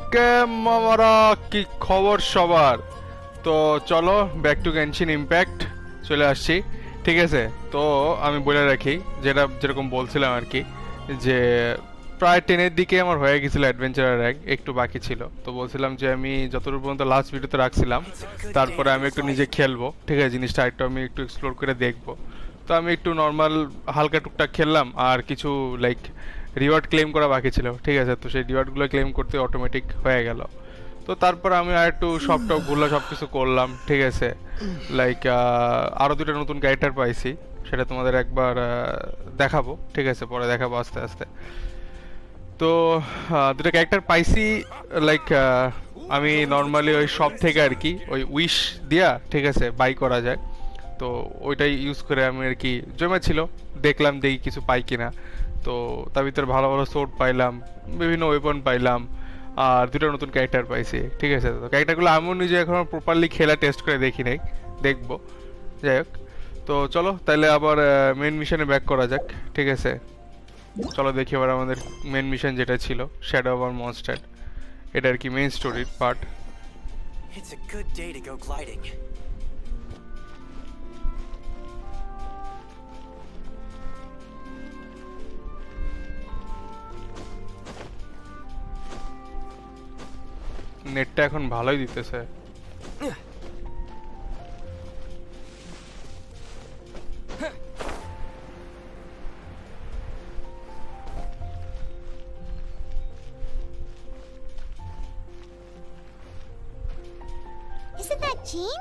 ওকে মামারা, কি খবর সবার? তো চলো ব্যাক টু গেনশিন ইম্প্যাক্ট চলে আসছি। ঠিক আছে, তো আমি বলে রাখি যেরকম বলছিলাম আর কি, যে প্রায় 10-এর দিকে আমার হয়ে গেছিল অ্যাডভেঞ্চারের র্যাঙ্ক, একটু বাকি ছিল। তো বলছিলাম যে আমি যতদূর পর্যন্ত লাস্ট ভিডিওতে রাখছিলাম, তারপরে আমি একটু নিজে খেলবো। ঠিক আছে, জিনিসটা একটু আমি একটু এক্সপ্লোর করে দেখবো। তো আমি একটু নর্মাল হালকা টুকটাক খেললাম, আর কিছু লাইক রিওয়ার্ড ক্লেম করা বাকি ছিল। ঠিক আছে, তো সেই রিওয়ার্ডগুলো ক্লেম করতে অটোমেটিক হয়ে গেল। তো তারপর আমি আর একটু সব টপ ঘুরলাম, সব কিছু করলাম। ঠিক আছে, লাইক আরও দুটো নতুন ক্যারেক্টার পাইছি, সেটা তোমাদের একবার দেখাবো। ঠিক আছে, পরে দেখাবো আস্তে আস্তে। তো দুটো ক্যারেক্টার পাইছি, লাইক আমি নর্মালি ওই শপ থেকে আর কি ওই উইশ দিয়া, ঠিক আছে, বাই করা যায়। তো ওইটাই ইউজ করে আমি আর কি জমেছিল, দেখলাম দেখি কিছু পাই কিনা। তো তার ভিতরে ভালো ভালো সোর্ড পাইলাম, বিভিন্ন ওয়েপন পাইলাম, আর দুটো নতুন ক্যারেক্টার পাইছি। ঠিক আছে, তো ক্যারেক্টারগুলো আমিও নিজে এখনো প্রপারলি খেলা টেস্ট করে দেখি নাই, দেখবো। যাই হোক, তো চলো তাহলে আবার মেন মিশনে ব্যাক করা যাক। ঠিক আছে, চলো দেখি এবার আমাদের মেন মিশন যেটা ছিল, শ্যাডো ওভার মনস্টার। এটা আর কি মেইন স্টোরির part. It's a good day to go gliding. নেটটা এখন ভালোই দিতেছে। Isn't that Jean?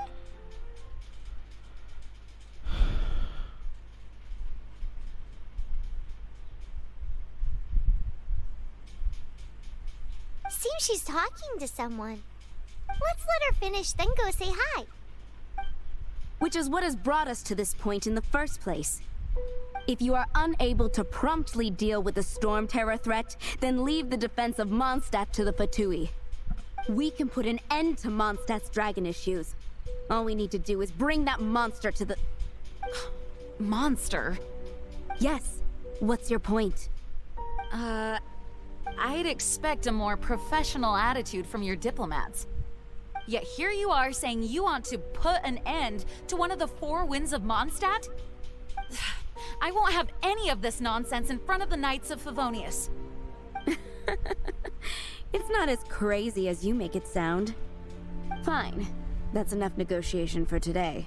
Seems she's talking to someone. Let's let her finish, then go say hi. Which is what has brought us to this point in the first place. If you are unable to promptly deal with the storm terror threat, then leave the defense of Mondstadt to the Fatui. We can put an end to Mondstadt's dragon issues. All we need to do is bring that monster to the... Monster? Yes. What's your point? I'd expect a more professional attitude from your diplomats. Yet here you are saying you want to put an end to one of the four winds of Mondstadt? I won't have any of this nonsense in front of the Knights of Favonius. It's not as crazy as you make it sound. Fine. That's enough negotiation for today.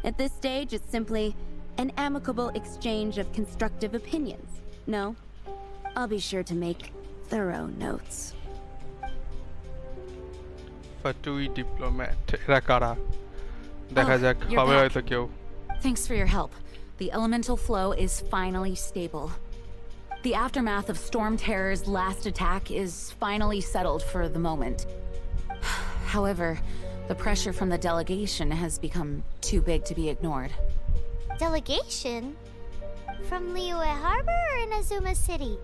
At this stage, it's simply an amicable exchange of constructive opinions. No? I'll be sure to make thorough notes. Fatui diplomat, এরা কারা? দেখা যাক, you're হবে back. হয়তো কেউ। Thanks for your help. The elemental flow is finally stable. The aftermath of Storm Terror's last attack is finally settled for the moment. However, the pressure from the delegation has become too big to be ignored. Delegation? From Liyue Harbor or Inazuma City?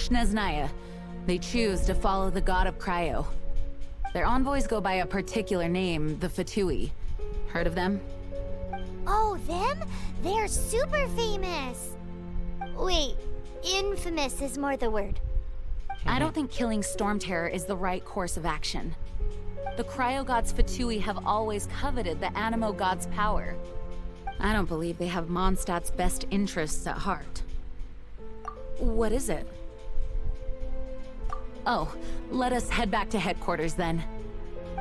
Shneznaya. They choose to follow the god of Cryo. Their envoys go by a particular name, the Fatui. Heard of them? Oh, them? They're super famous. Wait, infamous is more the word. I don't think killing Storm Terror is the right course of action. The Cryo gods Fatui have always coveted the Animo god's power. I don't believe they have Mondstadt's best interests at heart. What is it? Oh, let us head back to headquarters then.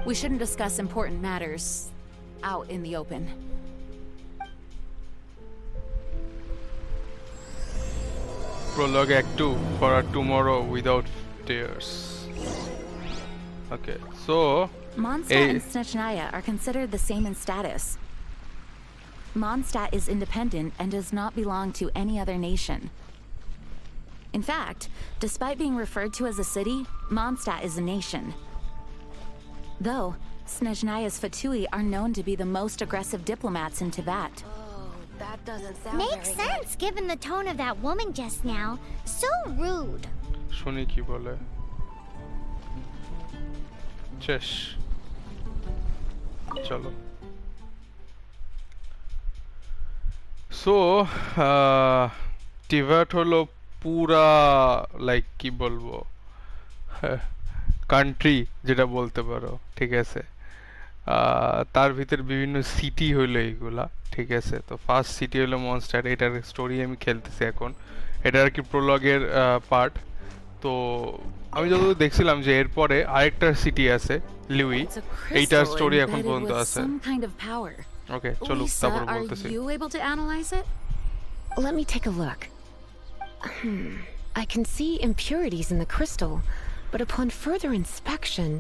We shouldn't discuss important matters out in the open. Prologue Act 2 for a tomorrow without tears. Okay, so Mondstadt and Snezhnaya are considered the same in status. Mondstadt is independent and does not belong to any other nation. In fact, despite being referred to as a city, Mondstadt is a nation. Though, Snezhnaya's Fatui are known to be the most aggressive diplomats in Teyvat. That doesn't sound Makes sense given the tone of that woman just now. So rude. শুনি কি বলে। শেষ, চলো। So টিভাট হলো পুরা, like কি বলবো, country যেটা বলতে পারো, ঠিক আছে। তার ভিতরে বিভিন্ন সিটি হইলো এইগুলা, ঠিক আছে। তো ফার্স্ট সিটি হলো মনস্টার, এটার স্টোরি আমি খেলতেছি এখন। এটা আর কি প্রোলগের পার্ট। তো আমি যতদূর দেখছিলাম যে এরপরে আরেকটা সিটি আছে লিউই, It's a এইটার crystal স্টোরি এখন embedded পর্যন্ত with আছে। some kind of power. ওকে চলুক, Lisa, তারপর are বলতেছি। you able to analyze it? Let me take a look. I can see impurities in the crystal, but upon further inspection...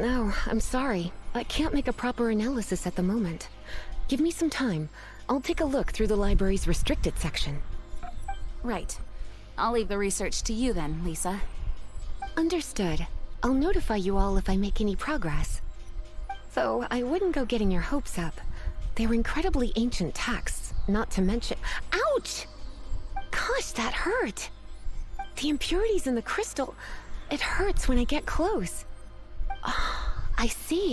No, I'm sorry. I can't make a proper analysis at the moment. Give me some time. I'll take a look through the library's restricted section. Right. I'll leave the research to you then, Lisa. Understood. I'll notify you all if I make any progress. Though I wouldn't go getting your hopes up. They're incredibly ancient texts, not to mention... Ouch! Gosh, that hurt! The impurities in the crystal... It hurts when I get close. Oh, I see.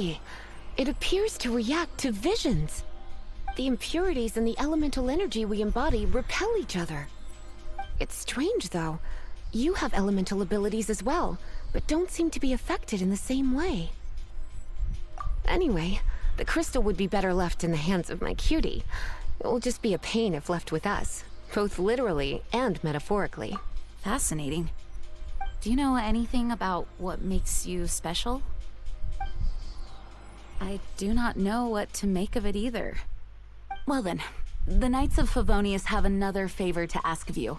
It appears to react to visions. The impurities and the elemental energy we embody repel each other. It's strange, though. You have elemental abilities as well, but don't seem to be affected in the same way. Anyway, the crystal would be better left in the hands of my cutie. It will just be a pain if left with us, both literally and metaphorically. Fascinating. Do you know anything about what makes you special? I do not know what to make of it either. Well then, the Knights of Favonius have another favor to ask of you.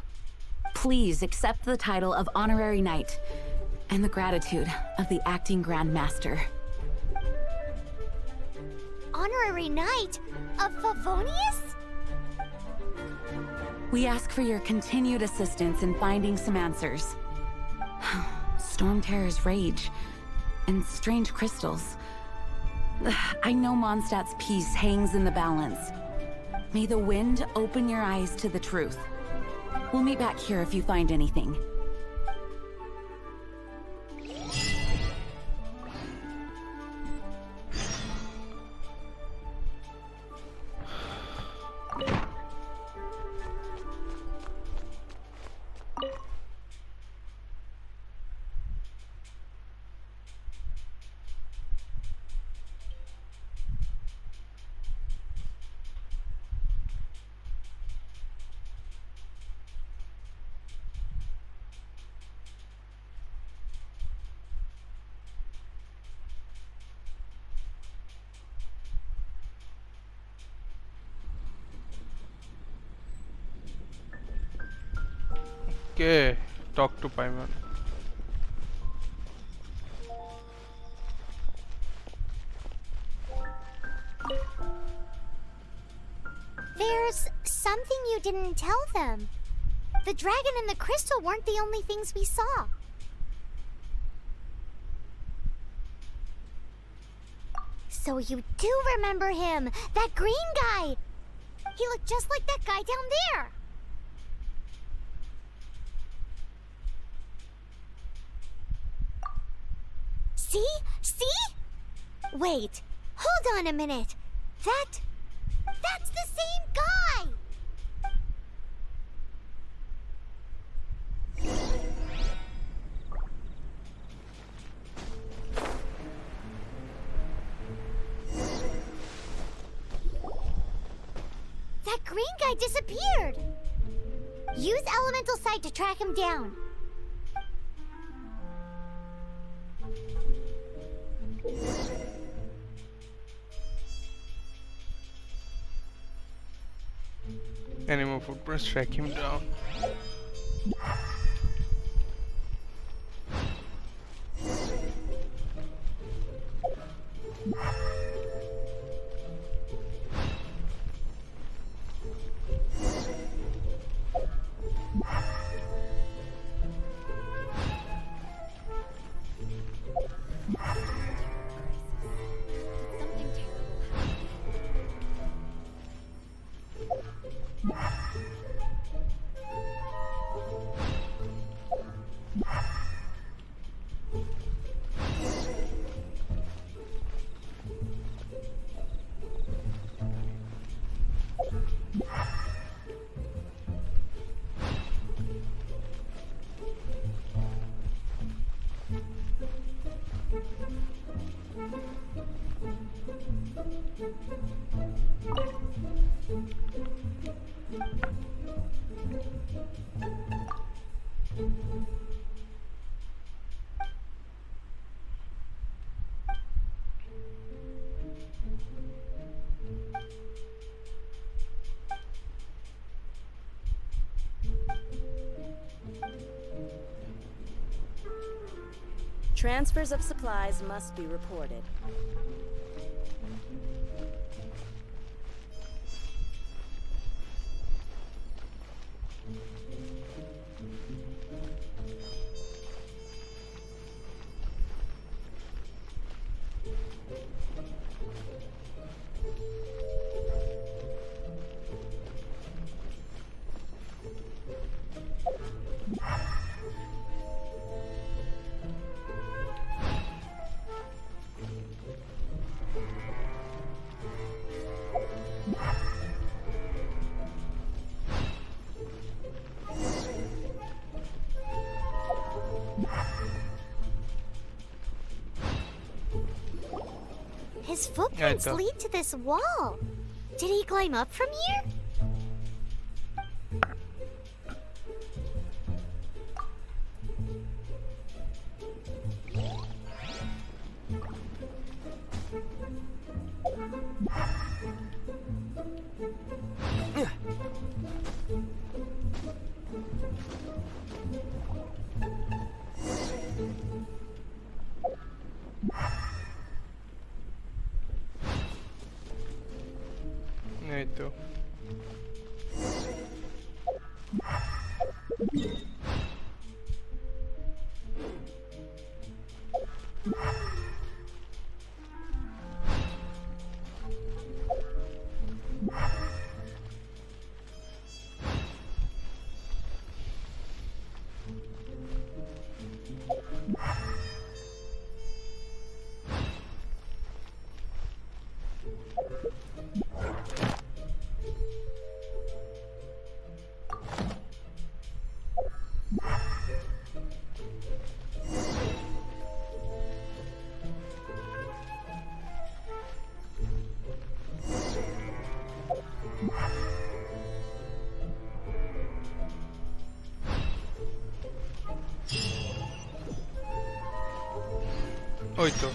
Please accept the title of Honorary Knight and the gratitude of the Acting Grand Master. Honorary Knight of Favonius? We ask for your continued assistance in finding some answers. Storm Terror's rage and strange crystals. I know Mondstadt's peace hangs in the balance. May the wind open your eyes to the truth. We'll meet back here if you find anything. Okay, talk to Paimon. There's something you didn't tell them. The dragon and the crystal weren't the only things we saw. So you do remember him, that green guy. He looked just like that guy down there. See? See? Wait, hold on a minute. That's the same guy! That green guy disappeared! Use Elemental Sight to track him down. Animal footprints, track him down. Transfers of supplies must be reported. His footprints Eto. lead to this wall. Did he climb up from here? এই তো ওই তো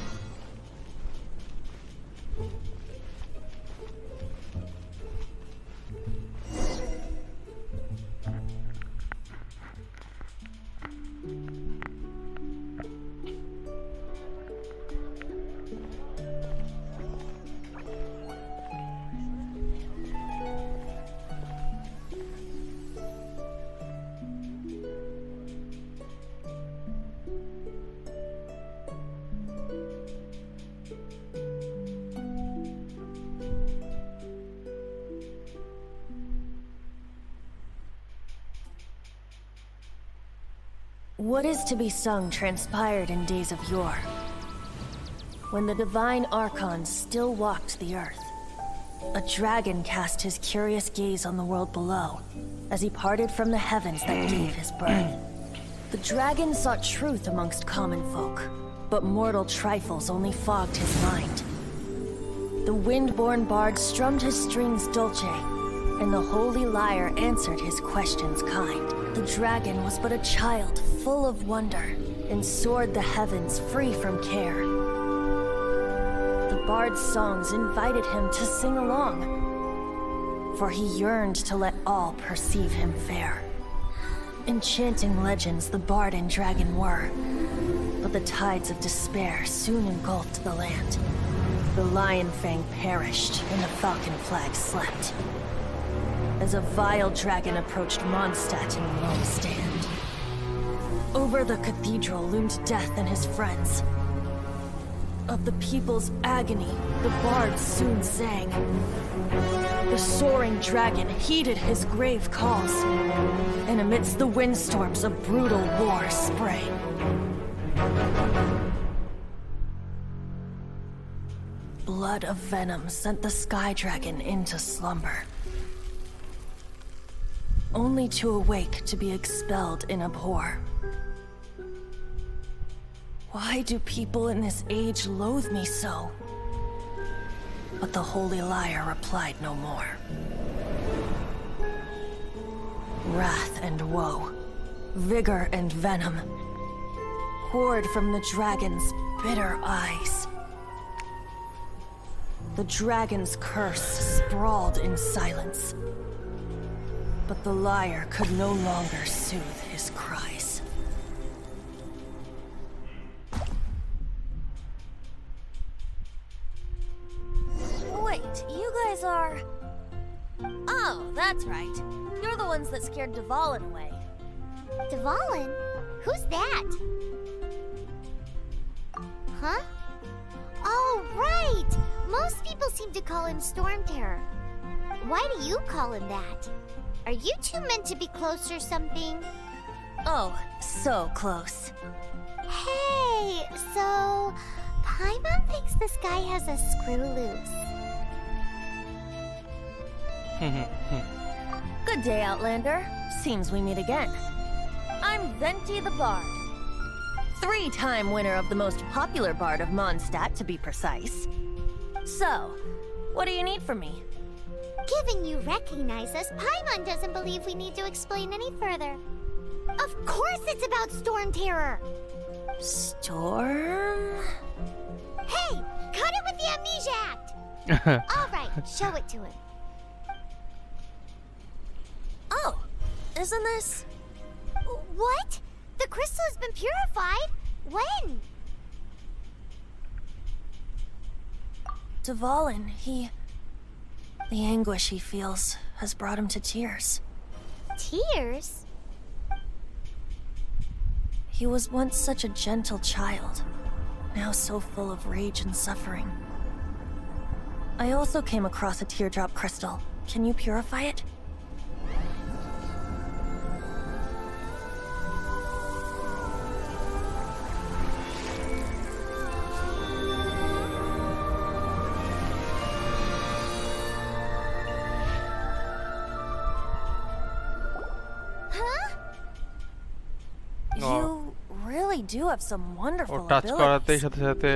What is to be sung transpired in days of yore, when the divine archons still walked the earth. A dragon cast his curious gaze on the world below, as he parted from the heavens that gave his birth. The dragon sought truth amongst common folk, but mortal trifles only fogged his mind. The wind-born bard strummed his strings dulce, and the holy lyre answered his questions kind. The dragon was but a child full of wonder, and soared the heavens free from care. The bard's songs invited him to sing along, for he yearned to let all perceive him fair. Enchanting legends the bard and dragon were, but the tides of despair soon engulfed the land. The lion fang perished, and the falcon flag slept, as a vile dragon approached Mondstadt in lone stand. Over the cathedral loomed death and his friends. Of the people's agony, the bards soon sang. The soaring dragon heeded his grave calls, and amidst the windstorms a brutal war sprang. Blood of venom sent the sky dragon into slumber, only to awake to be expelled in abhor. Why do people in this age loathe me so? But the holy lyre replied no more. Wrath and woe, vigor and venom, poured from the dragon's bitter eyes. The dragon's curse sprawled in silence, but the lyre could no longer soothe his cries. wait, you guys are... Oh, that's right. You're the ones that scared Dvalin away. Dvalin? Who's that? Huh? Oh, right! Most people seem to call him Storm Terror. Why do you call him that? Are you two meant to be close or something? Oh, so close. Hey, so Paimon thinks this guy has a screw loose. Good day, Outlander. Seems we meet again. I'm Venti the Bard. 3-time winner of the most popular bard of Mondstadt, to be precise. So, what do you need from me? Given you recognize us, Paimon doesn't believe we need to explain any further. Of course it's about Storm Terror! Storm? Hey! Cut it with the Amnesia Act! Alright, show it to him. Oh, isn't this... What? The crystal has been purified? When? Dvalin, the anguish he feels has brought him to tears. Tears? He was once such a gentle child, now so full of rage and suffering. I also came across a teardrop crystal. Can you purify it? You really do have some wonderful touch করাতেই abilities. সাথে সাথে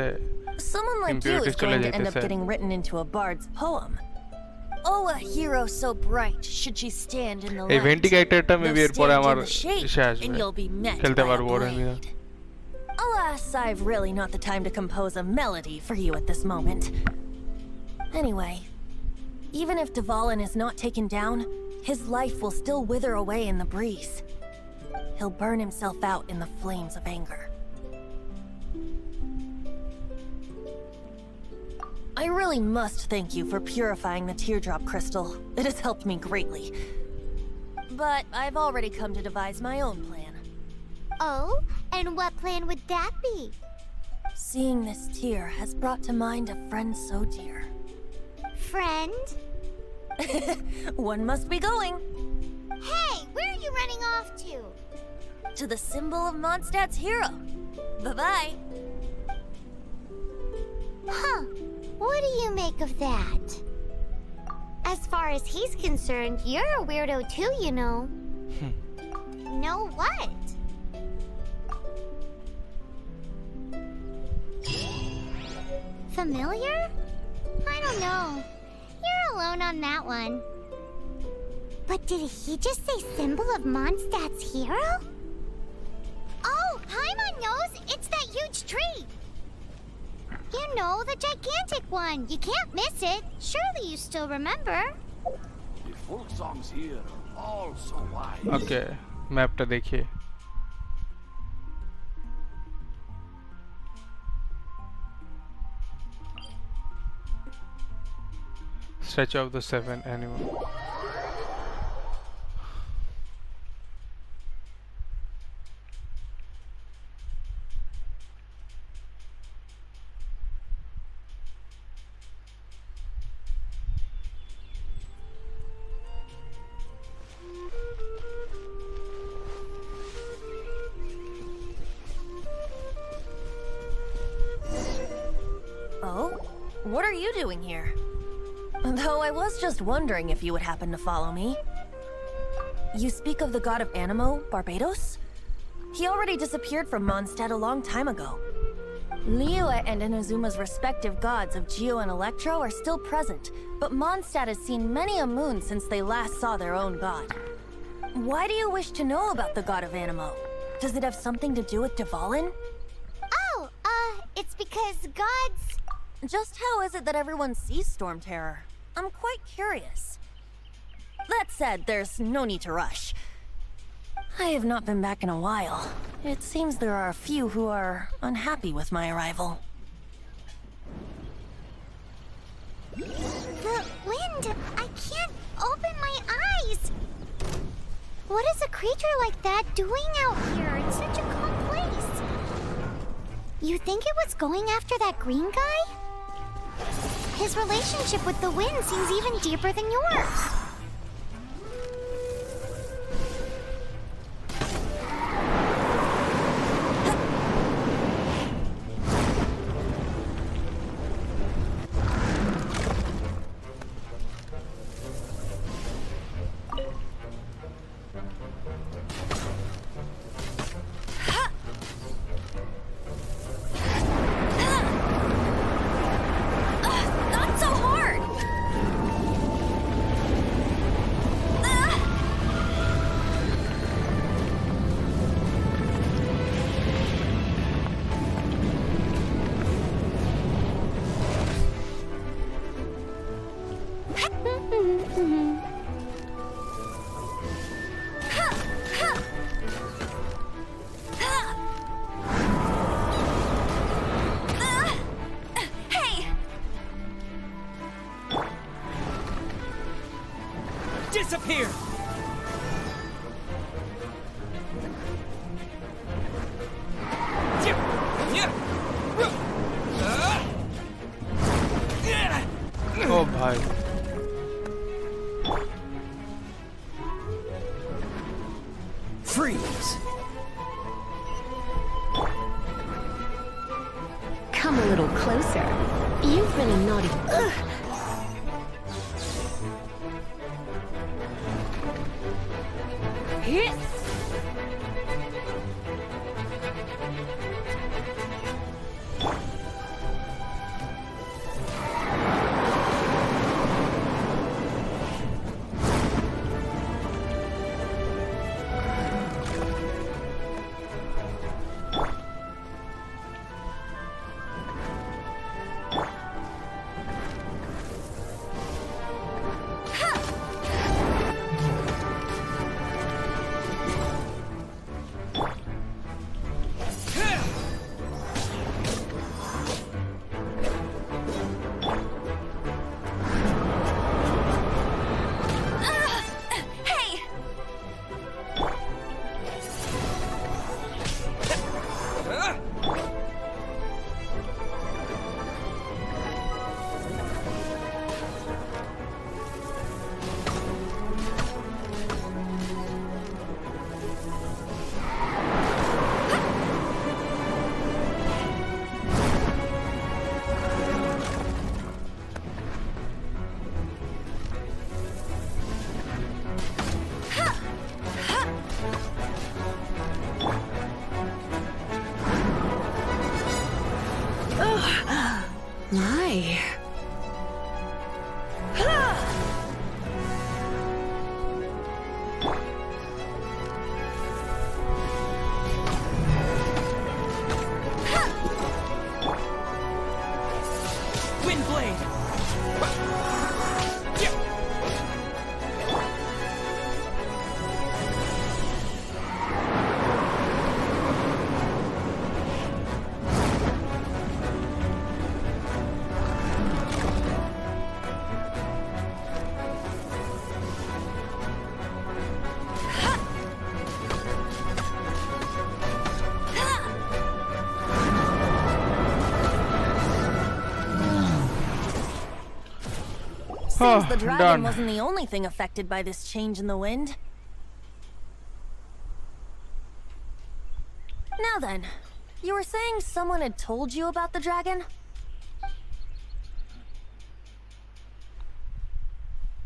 Someone like you impurities is চলে going to end up যাইতেছে। getting written into a bard's poem. Oh, a hero so bright, should she stand in the এই light. ভেন্টি ক্যারেক্টারটা They'll maybe এরপরে stand আমার in the shade, এসে and আসবে you'll be met খেলতে by a পারবো ওর আমি blade. Alas, I've really not the time to compose a melody for you at this moment. Anyway, even if Dvalin is not taken down, his life will still wither away in the breeze. He'll burn himself out in the flames of anger. I really must thank you for purifying the teardrop crystal. It has helped me greatly. But I've already come to devise my own plan. Oh, and what plan would that be? Seeing this tear has brought to mind a friend so dear. Friend? One must be going. Hey, where are you running off to? To the symbol of Mondstadt's hero. Bye-bye. Huh. What do you make of that? As far as he's concerned, you're a weirdo too, you know. Know what? Familiar? I don't know. You're alone on that one. But did he just say symbol of Mondstadt's hero? Oh, Paimon knows! It's that huge tree! You know, the gigantic one. You can't miss it. Surely you still remember. The folk songs here are all so wise. ওকে ম্যাপটা দেখি Statue of the Seven Animal. Oh? What are you doing here? Though I was just wondering if you would happen to follow me. You speak of the god of Animo, Barbados? He already disappeared from Mondstadt a long time ago. Liyue and Inazuma's respective gods of Geo and Electro are still present, but Mondstadt has seen many a moon since they last saw their own god. Why do you wish to know about the god of Animo? Does it have something to do with Dvalin? Oh, it's because gods... Just how is it that everyone sees Storm Terror? I'm quite curious. That said, there's no need to rush. I have not been back in a while. It seems there are a few who are unhappy with my arrival. The wind! I can't open my eyes! What is a creature like that doing out here in such a calm place? You think it was going after that green guy? His relationship with the wind seems even deeper than yours. Not so hard! Hey! Disappear! ओ भाई Freeze! Come a little closer. You've been a naughty. Ugh. Hit. Hey! My. Wind blade! Seems the dragon done. wasn't the only thing affected by this change in the wind. Now then, you were saying someone had told you about the dragon?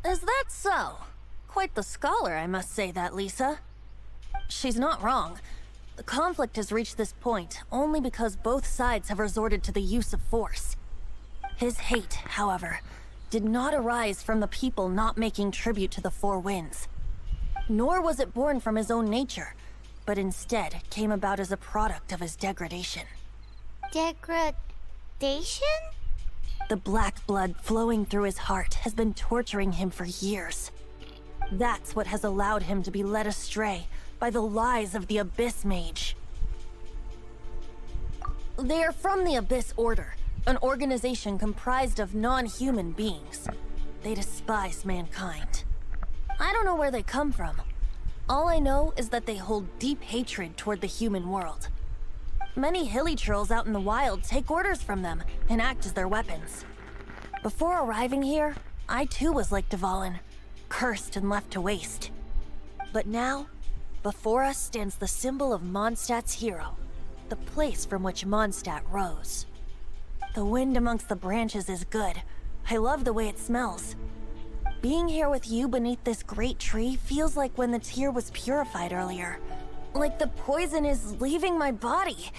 Is that so? Quite the scholar, I must say that, Lisa. She's not wrong. The conflict has reached this point only because both sides have resorted to the use of force. His hate, however, did not arise from the people not making tribute to the Four Winds. Nor was it born from his own nature, but instead came about as a product of his degradation. Degradation? The black blood flowing through his heart has been torturing him for years. That's what has allowed him to be led astray by the lies of the Abyss Mage. They are from the Abyss Order, An organization comprised of non-human beings. They despise mankind. I don't know where they come from. All I know is that they hold deep hatred toward the human world. Many hilly trolls out in the wild take orders from them and act as their weapons. Before arriving here, I too was like Dvalin, cursed and left to waste. But now, before us stands the symbol of Mondstadt's hero, the place from which Mondstadt rose. The wind amongst the branches is good. I love the way it smells. Being here with you beneath this great tree feels like when the tear was purified earlier. Like the poison is leaving my body.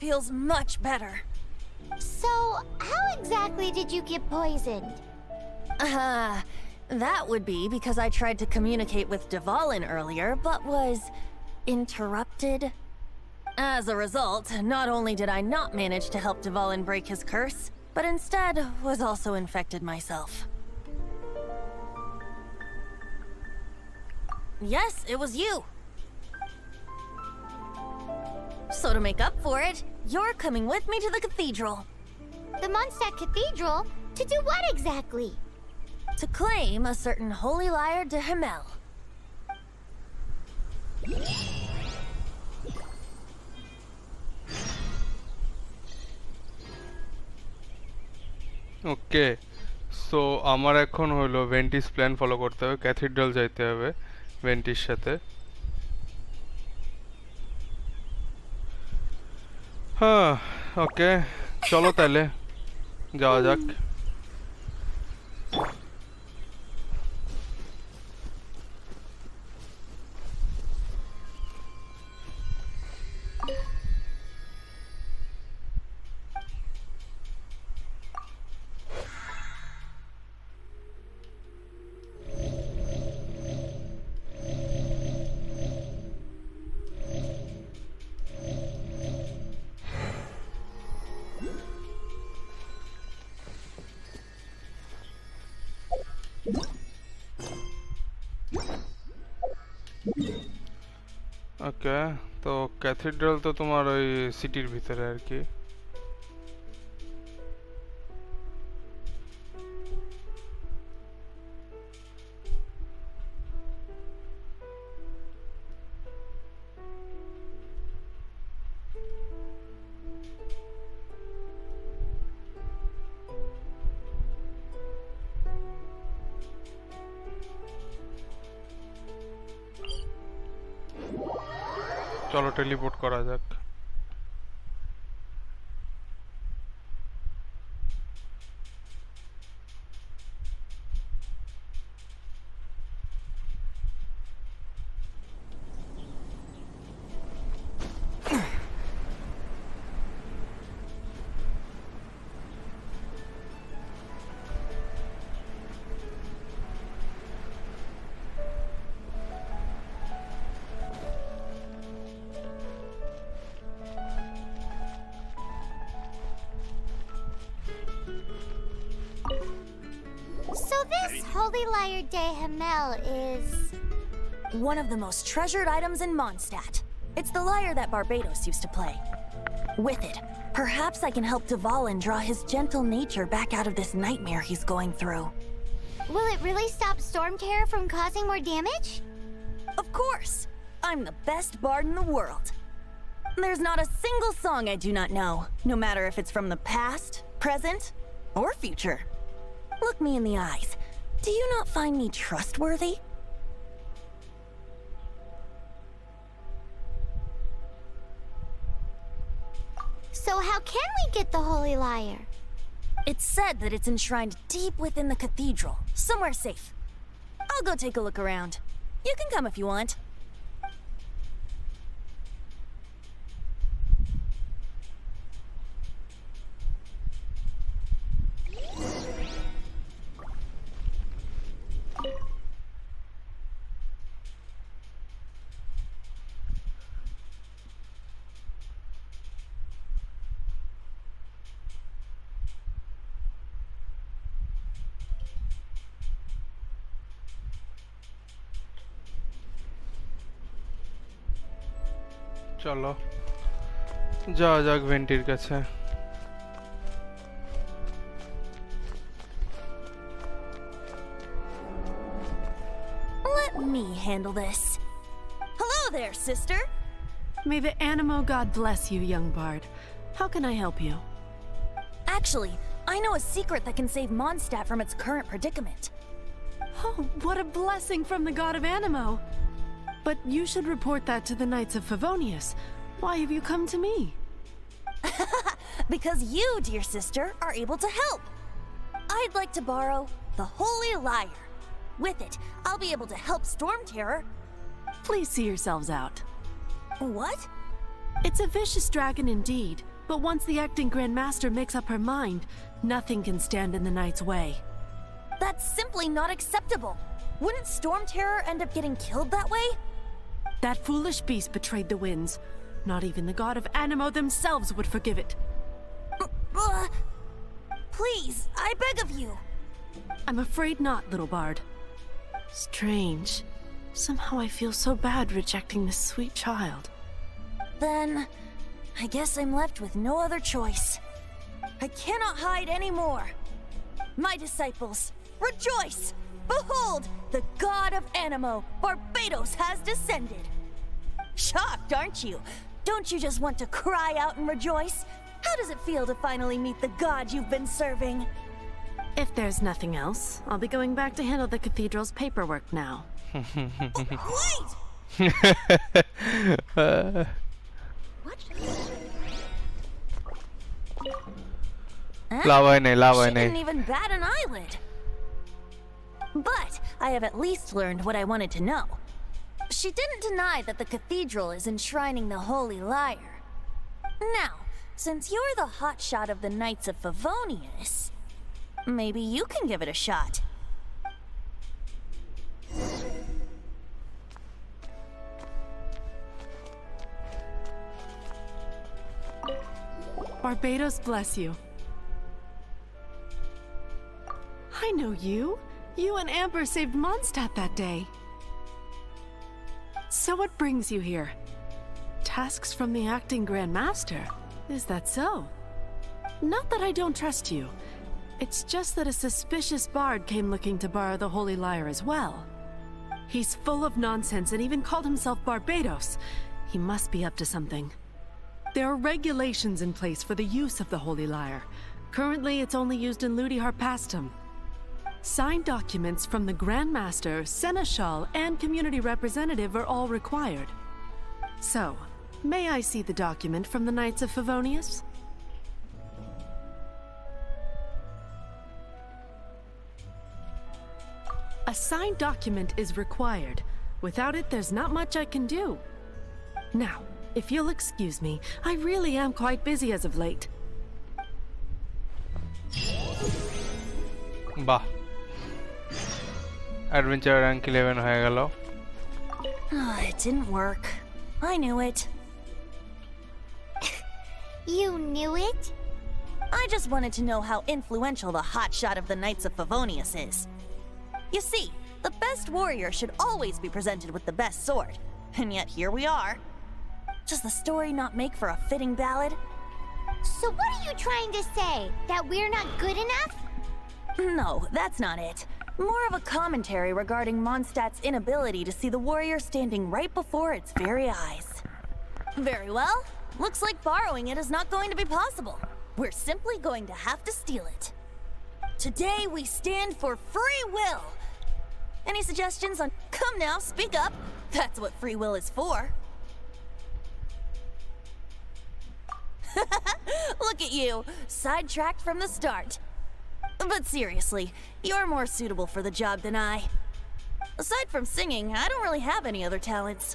Feels much better. So, how exactly did you get poisoned? That would be because I tried to communicate with Dvalin earlier, but was interrupted. As a result, not only did I not manage to help Dvalin break his curse, but instead was also infected myself. Yes, it was you. So to make up for it, you're coming with me to the cathedral. The Mondstadt Cathedral? To do what exactly? To claim a certain holy lyre de Himmel. Okay, so আমার এখন হলো ভেন্টিস plan follow করতে হবে, cathedral যাইতে হবে ভেন্টির সাথে। হ্যাঁ, ওকে, চলো তাহলে যাওয়া যাক। ওকে, তো ক্যাথিড্রাল তো তোমার ওই সিটির ভিতরে আর কি। চলো টেলিপোর্ট করা যাক। So this holy lyre de Himmel is... One of the most treasured items in Mondstadt. It's the lyre that Barbados used to play. With it, perhaps I can help Dvalin draw his gentle nature back out of this nightmare he's going through. Will it really stop Storm Terror from causing more damage? Of course! I'm the best bard in the world. There's not a single song I do not know, no matter if it's from the past, present, or future. Look me in the eyes. Do you not find me trustworthy? So how can we get the holy lyre? It's said that it's enshrined deep within the cathedral, somewhere safe. I'll go take a look around. You can come if you want. চলো যাওয়া যাক ভেন্টির কাছে। Let me handle this. Hello there, sister. May the Animo God bless you, young bard. How can I help you? Actually, I know a secret that can save Mondstadt from its current predicament. Oh, what a blessing from the god of Animo! But you should report that to the Knights of Favonius. Why have you come to me? Because you, dear sister, are able to help. I'd like to borrow the Holy Lyre. With it, I'll be able to help Storm Terror. Please see yourselves out. What? It's a vicious dragon indeed, but once the acting Grand Master makes up her mind, nothing can stand in the Knight's way. That's simply not acceptable. Wouldn't Storm Terror end up getting killed that way? That foolish beast betrayed the winds. Not even the god of Animo themselves would forgive it. Please, I beg of you. I'm afraid not, little bard. Strange. Somehow I feel so bad rejecting this sweet child. Then, I guess I'm left with no other choice. I cannot hide anymore. My disciples, rejoice! Behold, the god of Animo, Barbados, has descended. Shocked, aren't you? Don't you just want to cry out and rejoice? How does it feel to finally meet the god you've been serving? If there's nothing else, I'll be going back to handle the cathedral's paperwork now. Wait! What? লাভাই নেই লাভাই She নেই। didn't even bat an eyelid. But I have at least learned what I wanted to know. She didn't deny that the cathedral is enshrining the Holy Lyre. Now, since you're the hotshot of the Knights of Favonius, maybe you can give it a shot. Barbados bless you. I know you. You and Amber saved Mondstadt that day. So what brings you here? Tasks from the acting Grand Master? Is that so? Not that I don't trust you. It's just that a suspicious bard came looking to borrow the Holy Lyre as well. He's full of nonsense and even called himself Barbados. He must be up to something. There are regulations in place for the use of the Holy Lyre. Currently, it's only used in Ludihar Pastum. Signed documents from the Grand Master, Seneschal, and Community Representative are all required. So, may I see the document from the Knights of Favonius? A signed document is required. Without it, there's not much I can do. Now, if you'll excuse me, I really am quite busy as of late. বাহ, adventure rank 11 হয়ে গেল। It didn't work. I knew it. You knew it? I just wanted to know how influential the hotshot of the Knights of Favonius is. You see, the best warrior should always be presented with the best sword. And yet here we are. Does the story not make for a fitting ballad? So what are you trying to say? That we're not good enough? No, that's not it. More of a commentary regarding Mondstadt's inability to see the warrior standing right before its very eyes. Very well. Looks like borrowing it is not going to be possible. We're simply going to have to steal it. Today we stand for free will. Any suggestions on... Come now, speak up. That's what free will is for. Look at you, sidetracked from the start. But seriously, you're more suitable for the job than I. Aside from singing, I don't really have any other talents.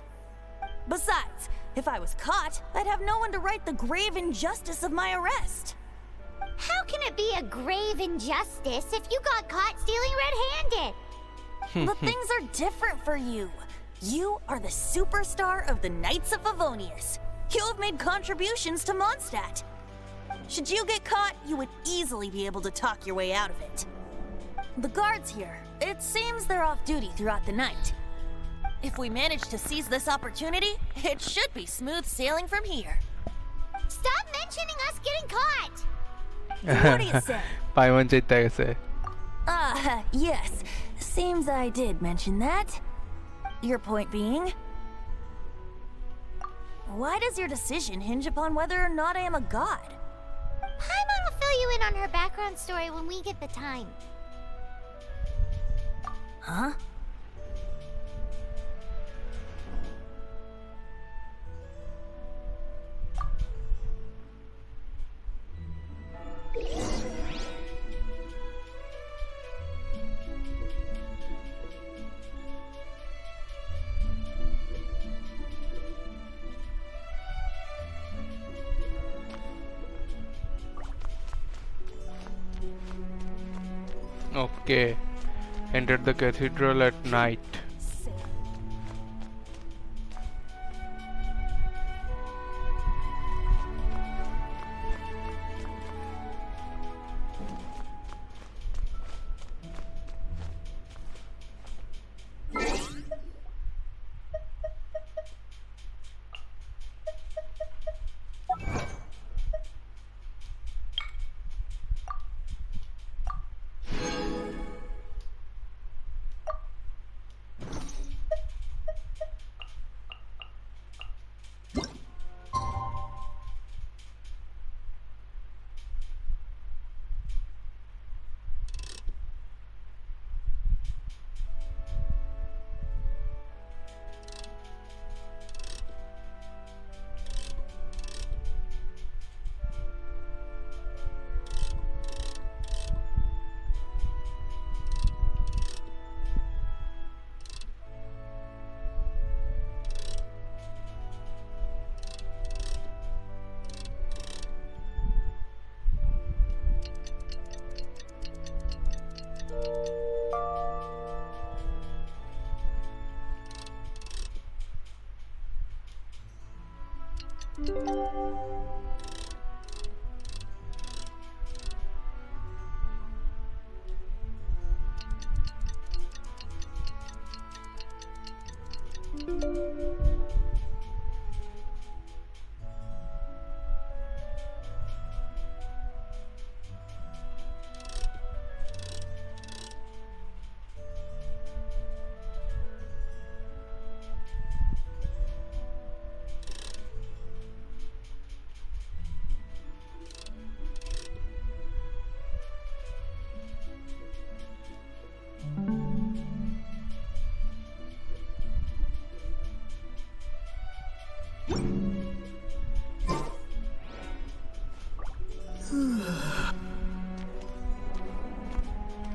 Besides, if I was caught, I'd have no one to right the grave injustice of my arrest. How can it be a grave injustice if you got caught stealing red-handed? But things are different for you. You are the superstar of the Knights of Favonius. You have made contributions to Mondstadt. Should you get caught, you would easily be able to talk your way out of it. The guards here, it seems they're off duty throughout the night. If we manage to seize this opportunity, it should be smooth sailing from here. Stop mentioning us getting caught! What do you say? পাইমন চেতে গেছে Yes. Seems I did mention that. Your point being? Why does your decision hinge upon whether or not I am a god? Paimon will fill you in on her background story when we get the time. Huh? Okay. Entered the cathedral at night.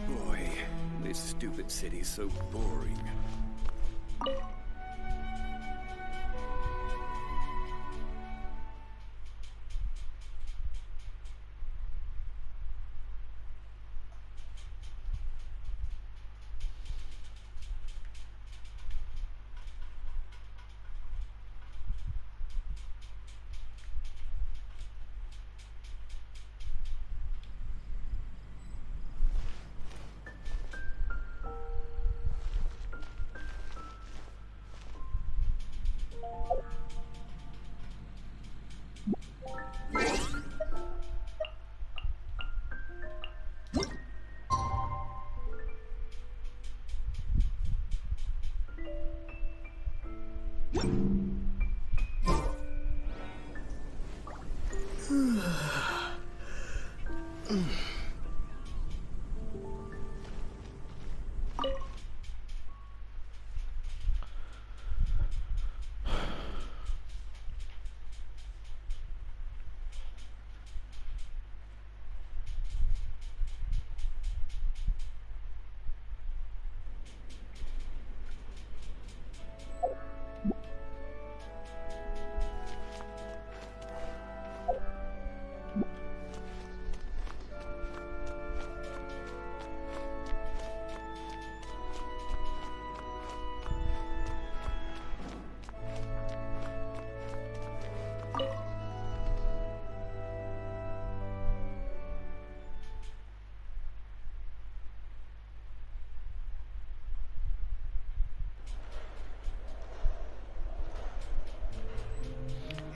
Boy, this stupid city's so boring.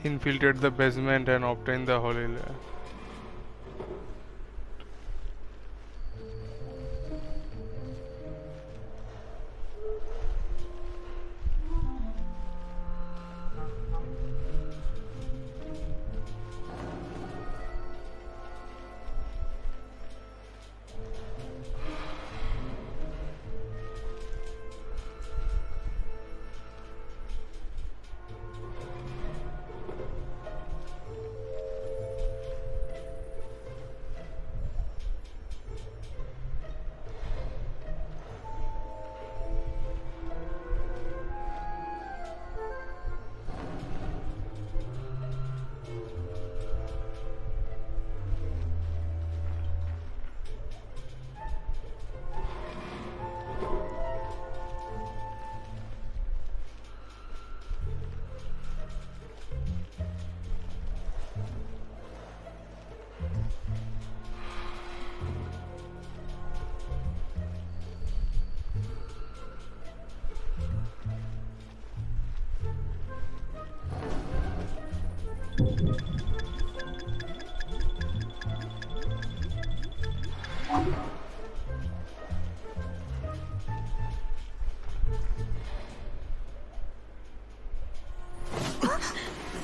Infiltrate the basement and obtain the holy layer.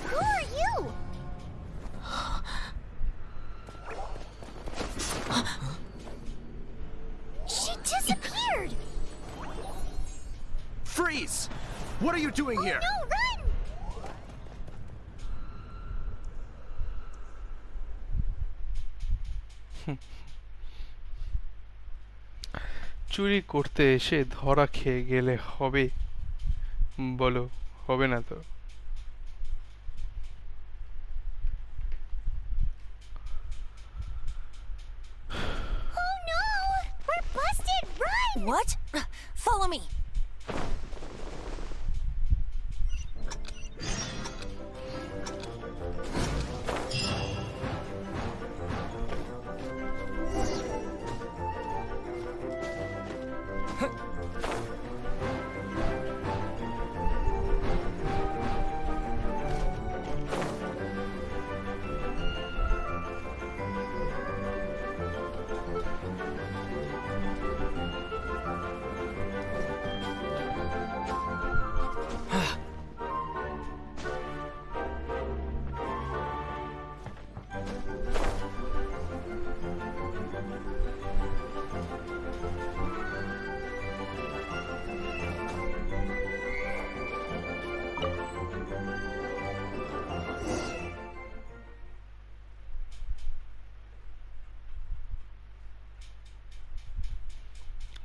Who are you? She disappeared! Freeze! What are you doing here? No, run! চুরি করতে এসে ধরা খেয়ে গেলে হবে? বলো, হবে না তো? Oh no! We're busted! Run! What? Follow me.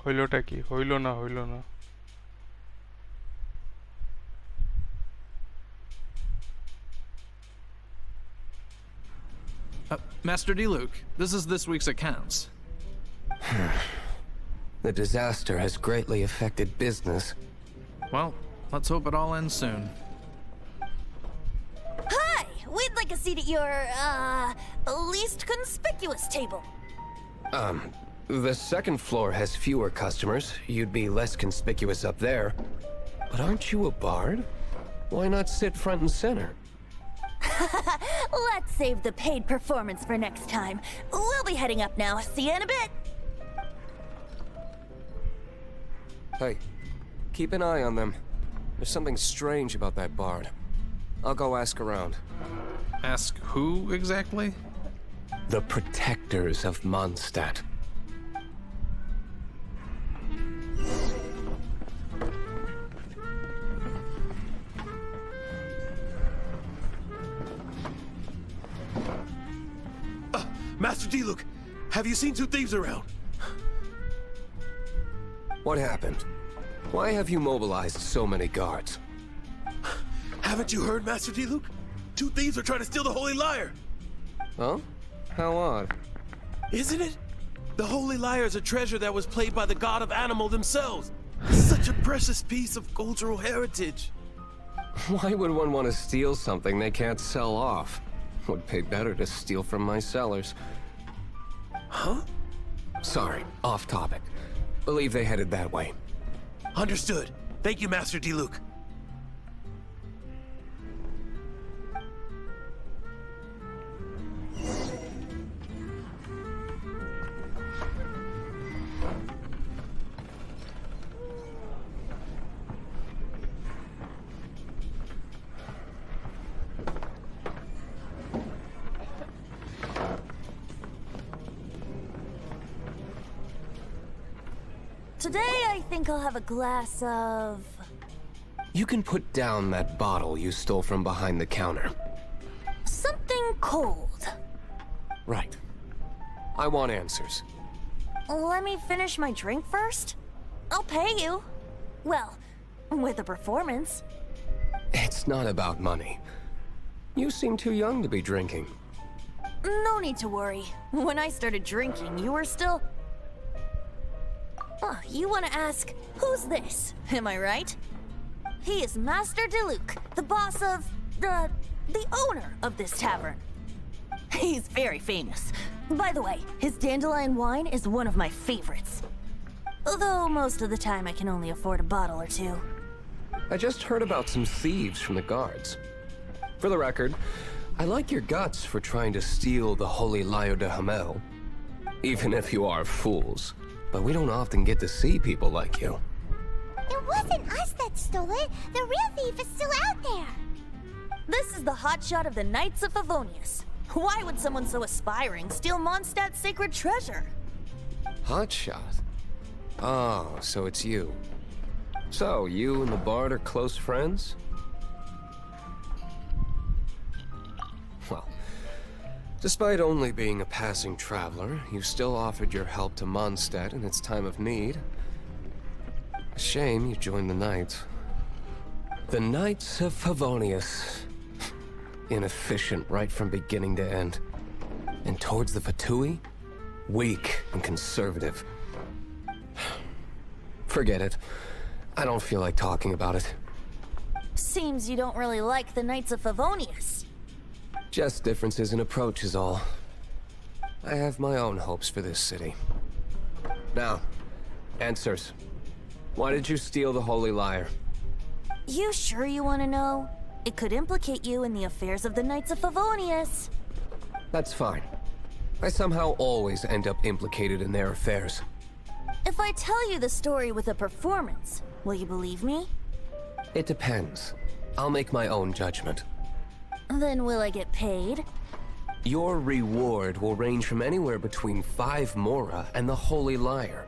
হইলটা কি? হইল না, হইল না। Master D-Luke, this is this week's accounts. The disaster has greatly affected business. Well, let's hope it all ends soon. Hi! We'd like a seat at your, least conspicuous table. The second floor has fewer customers. You'd be less conspicuous up there. But aren't you a bard? Why not sit front and center? Let's save the paid performance for next time. We'll be heading up now. See you in a bit. Hey, keep an eye on them. There's something strange about that bard. I'll go ask around. Ask who exactly? The protectors of Mondstadt. Master D-Luke, have you seen two thieves around? What happened? Why have you mobilized so many guards? Haven't you heard, Master D-Luke? Two thieves are trying to steal the Holy Lyre. Huh? How odd. Isn't it? The Holy Lyre is a treasure that was played by the god of animal themselves. Such a precious piece of cultural heritage. Why would one want to steal something they can't sell off? Would pay better to steal from my sellers. Huh? Sorry, off topic. Believe they headed that way. Understood. Thank you, Master D-Luke. today I think I'll have a glass of... You can put down that bottle you stole from behind the counter. something cold. Right. I want answers. Let me finish my drink first. I'll pay you. Well, with a performance. It's not about money. You seem too young to be drinking. No need to worry. When I started drinking, you were still... Oh, you want to ask, who's this? Am I right? He is Master Diluc, the boss of... the owner of this tavern. He's very famous. By the way, his dandelion wine is one of my favorites. Although most of the time I can only afford a bottle or two. I just heard about some thieves from the guards. For the record, I like your guts for trying to steal the Holy Lyre de Hamel. Even if you are fools. But we don't often get to see people like you. It wasn't us that stole it. The real thief is still out there. This is the hotshot of the Knights of Favonius. Why would someone so aspiring steal Mondstadt's sacred treasure? Hotshot? Oh, so it's you. So, you and the bard are close friends? Well, despite only being a passing traveler, you still offered your help to Mondstadt in its time of need. A shame you joined the Knights. The Knights of Favonius. Inefficient right from beginning to end. And towards the Fatui, weak and conservative. Forget it. I don't feel like talking about it. Seems you don't really like the Knights of Favonius. Just differences in approach is all. I have my own hopes for this city. Now, answers. Why did you steal the Holy Lyre? You sure you want to know? It could implicate you in the affairs of the Knights of Favonius. That's fine. I somehow always end up implicated in their affairs. If I tell you the story with a performance, will you believe me? It depends. I'll make my own judgment. Then will I get paid? Your reward will range from anywhere between 5 Mora and the Holy Lyre.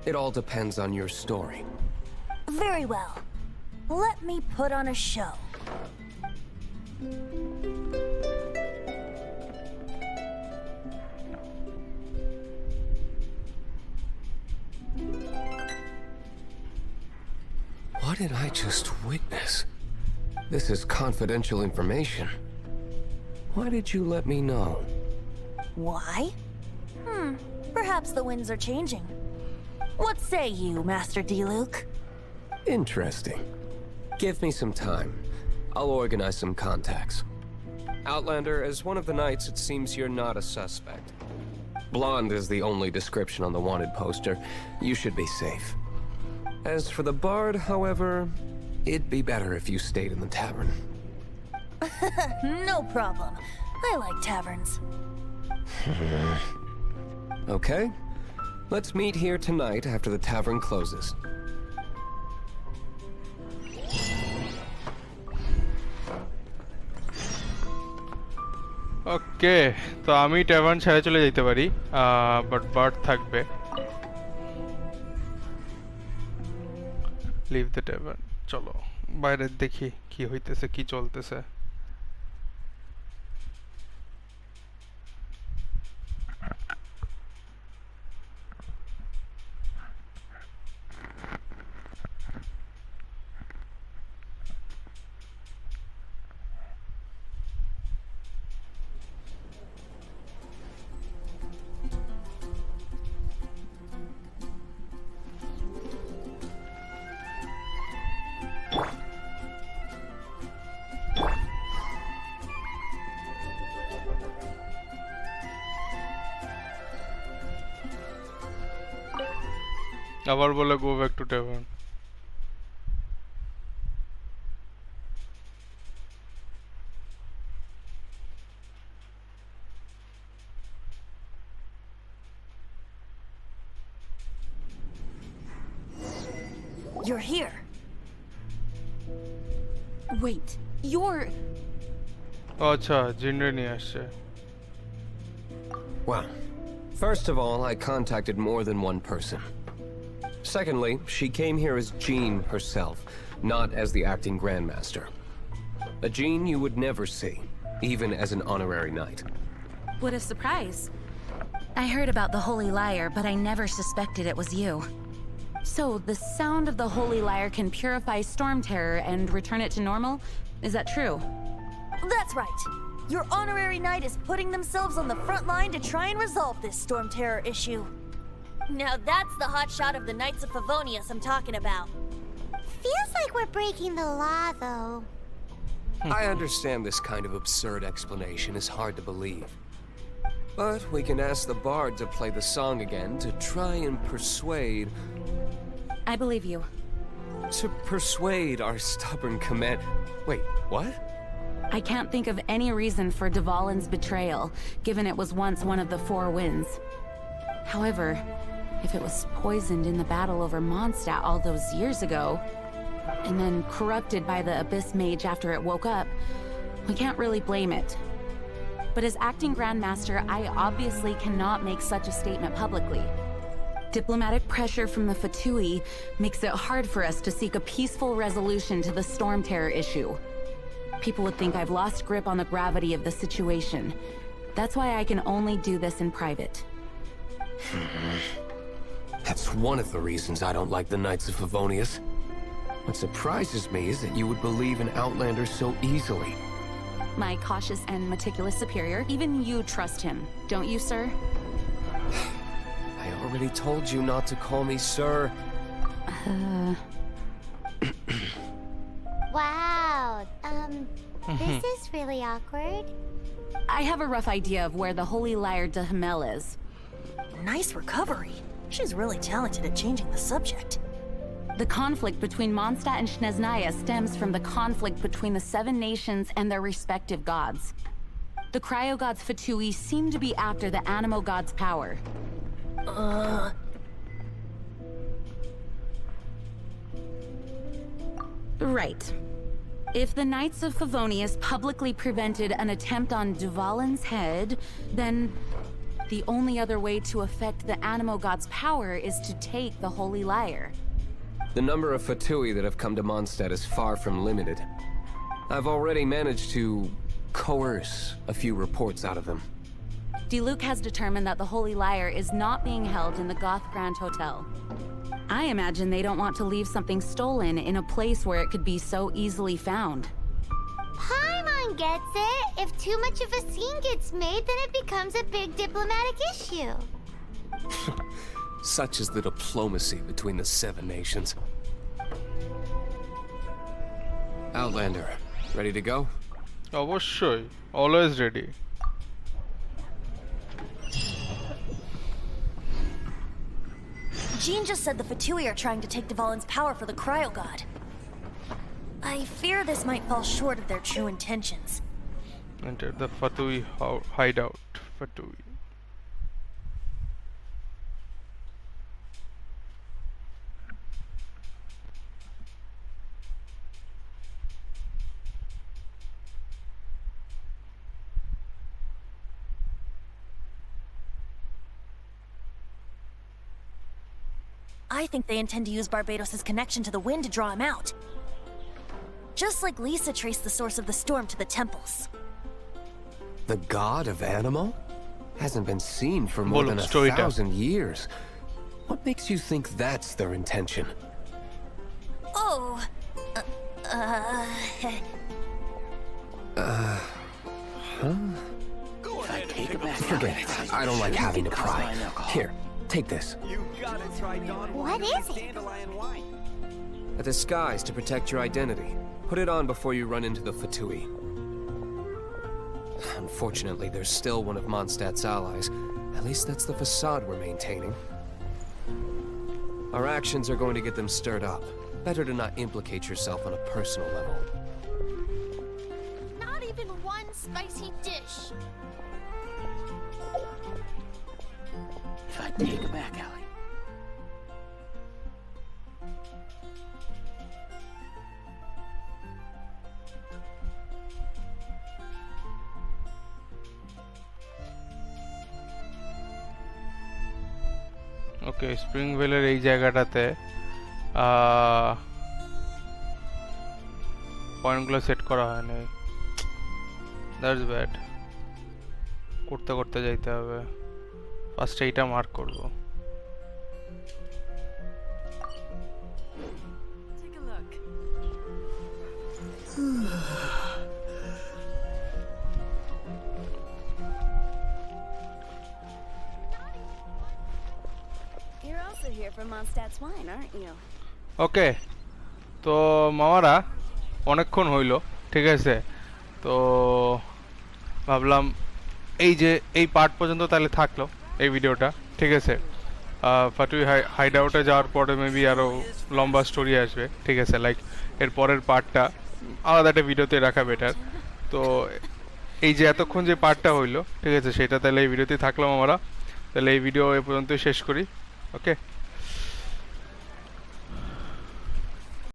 It all depends on your story. Very well. Let me put on a show. What did I just witness? This is confidential information. Why did you let me know? Why? Perhaps the winds are changing. What say you, Master Diluc? Interesting. Give me some time. I'll organize some contacts. Outlander, as one of the Knights, it seems you're not a suspect. Blonde is the only description on the wanted poster. You should be safe. As for the bard, however, it'd be better if you stayed in the tavern. No problem. I like taverns. Okay. Let's meet here tonight after the tavern closes. ওকে, তো আমি tavern ছেড়ে চলে যেতে পারি, but bard থাকবে। Leave the tavern. চলো বাইরে দেখি কি হইতেছে, কি চলতেছে। আবার বলে go back to tavern. You're here. Wait, you're... আচ্ছা, জিন্ডে নিয়ে আসছে। Well, first of all, I contacted more than one person. Secondly, she came here as Jean herself, not as the acting Grandmaster. A Jean you would never see, even as an honorary knight. What a surprise. I heard about the Holy Lyre, but I never suspected it was you. So, the sound of the Holy Lyre can purify Storm Terror and return it to normal? Is that true? That's right. Your honorary knight is putting themselves on the front line to try and resolve this Storm Terror issue. Now that's the hotshot of the Knights of Favonius I'm talking about. Feels like we're breaking the law, though. I understand this kind of absurd explanation is hard to believe. But we can ask the bard to play the song again to try and persuade... I believe you. To persuade our stubborn command... Wait, what? I can't think of any reason for Dvalin's betrayal, given it was once one of the Four Winds. However, if it was poisoned in the battle over Mondstadt all those years ago, and then corrupted by the Abyss Mage after it woke up, we can't really blame it. But as acting Grandmaster, I obviously cannot make such a statement publicly. Diplomatic pressure from the Fatui makes it hard for us to seek a peaceful resolution to the Storm Terror issue. People would think I've lost grip on the gravity of the situation. That's why I can only do this in private. That's one of the reasons I don't like the Knights of Favonius. What surprises me is that you would believe in Outlanders so easily. My cautious and meticulous superior, even you trust him, don't you, sir? I already told you not to call me sir. Wow, this is really awkward. I have a rough idea of where the Holy Lyre de Himmel is. Nice recovery. She's really talented at changing the subject. The conflict between Mondstadt and Snezhnaya stems from the conflict between the Seven Nations and their respective gods. The cryo-gods Fatui seem to be after the Animo god's power. Right. If the Knights of Favonius publicly prevented an attempt on Dvalin's head, then the only other way to affect the Animo god's power is to take the Holy Lyre. The number of Fatui that have come to Mondstadt is far from limited. I've already managed to coerce a few reports out of them. Diluc has determined that the Holy Lyre is not being held in the Goth Grand Hotel. I imagine they don't want to leave something stolen in a place where it could be so easily found. Paimon gets it. If too much of a scene gets made, then it becomes a big diplomatic issue. Such is the diplomacy between the Seven Nations. Outlander, ready to go? অবশ্যই, always ready. Jean just said the Fatui are trying to take Dvalin's power for the Cryo God. I fear this might fall short of their true intentions. Enter the Fatui hideout. Fatui. I think they intend to use Barbados' connection to the wind to draw him out. Just like Lisa traced the source of the storm to the temples. The god of Animo? Hasn't been seen for more than 1,000 years. What makes you think that's their intention? Oh... Forget it. I don't like having to pry. Here, take this. What is it? A disguise to protect your identity. Put it on before you run into the Fatui. Unfortunately, there's still one of Mondstadt's allies. At least that's the facade we're maintaining. Our actions are going to get them stirred up. Better to not implicate yourself on a personal level. Not even one spicy dish. If I take it back, Allie. Okay spring ভ্যালির এই জায়গাটাতে পয়েন্টগুলো set করা হয়নি, that's bad. করতে করতে যাইতে হবে, ফার্স্ট এইটা মার্ক করব। Take a look. You're also here for Mondstadt's wine, aren't you? ওকে, তো মামারা অনেকক্ষণ হইল, ঠিক আছে। তো ভাবলাম এই যে এই পার্ট পর্যন্ত তাহলে থাকলো এই ভিডিওটা, ঠিক আছে। ফাটুই হাইড আউটে যাওয়ার পরে মেবি আরও লম্বা স্টোরি আসবে, ঠিক আছে। লাইক এর পরের পার্টটা আলাদা একটা ভিডিওতে রাখা বেটার। তো এই যে এতক্ষণ যে পার্টটা হইলো, ঠিক আছে, সেটা তাহলে এই ভিডিওতেই থাকলাম আমরা। তাহলে এই ভিডিও এ পর্যন্তই শেষ করি, ওকে।